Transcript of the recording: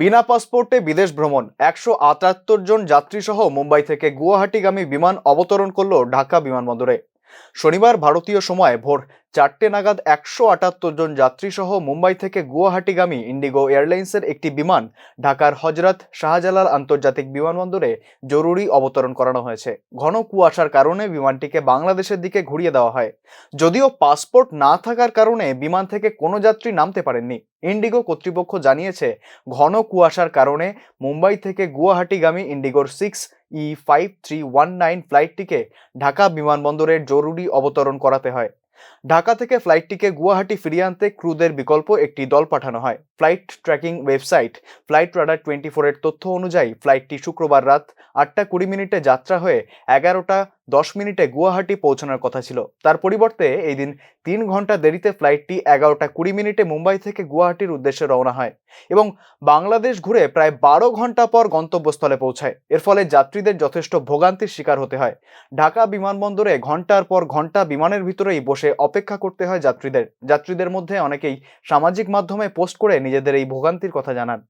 বিনা পাসপোর্টে বিদেশ ভ্রমণ 178 জন যাত্রী সহ মুম্বাই থেকে গুয়াহাটিগামী বিমান অবতরণ করল ঢাকা বিমানবন্দরে। শনিবার ভারতীয় সময় ভোর 4টে নাগাদ 178 জন যাত্রী সহ মুম্বাই থেকে গুয়াহাটিগামী ইন্ডিগো এয়ারলাইন্সের একটি বিমান ঢাকার হজরত শাহজালাল আন্তর্জাতিক বিমানবন্দরে জরুরি অবতরণ করানো হয়েছে। ঘন কুয়াশার কারণে বিমানটিকে বাংলাদেশের দিকে ঘুরিয়ে দেওয়া হয়। যদিও পাসপোর্ট না থাকার কারণে বিমান থেকে কোনো যাত্রী নামতে পারেননি। ইন্ডিগো কর্তৃপক্ষ জানিয়েছে, ঘন কুয়াশার কারণে মুম্বাই থেকে গুয়াহাটিগামী ইন্ডিগোর 6E5319 ফ্লাইটটিকে ঢাকা বিমানবন্দরে জরুরি অবতরণ করাতে হয়। ঢাকা থেকে ফ্লাইটটিকে গুয়াহাটি ফিরিয়ে আনতে ক্রুদের বিকল্প একটি দল পাঠানো হয়। Flight tracking website flight radar 24 এর তথ্য অনুযায়ী ফ্লাইটটি শুক্রবার রাত 8টা 20 মিনিটে যাত্রা হয়ে 11টা 10 মিনিটে গুয়াহাটি পৌঁছানোর কথা ছিল। তার পরিবর্তে এই দিন 3 ঘন্টা দেরিতে ফ্লাইটটি 11টা 20 মিনিটে মুম্বাই থেকে গুয়াহাটির উদ্দেশ্যে রওনা হয় এবং বাংলাদেশ ঘুরে প্রায় 12 ঘন্টা পর গন্তব্যস্থলে পৌঁছায়। এর ফলে যাত্রীদের যথেষ্ট ভোগান্তির শিকার হতে হয়। ঢাকা বিমানবন্দরে ঘন্টার পর ঘন্টা বিমানের ভিতরেই বসে অপেক্ষা করতে হয় যাত্রীদের মধ্যে অনেকেই সামাজিক মাধ্যমে পোস্ট করে নিজেদের এই ভোগান্তির কথা জানান।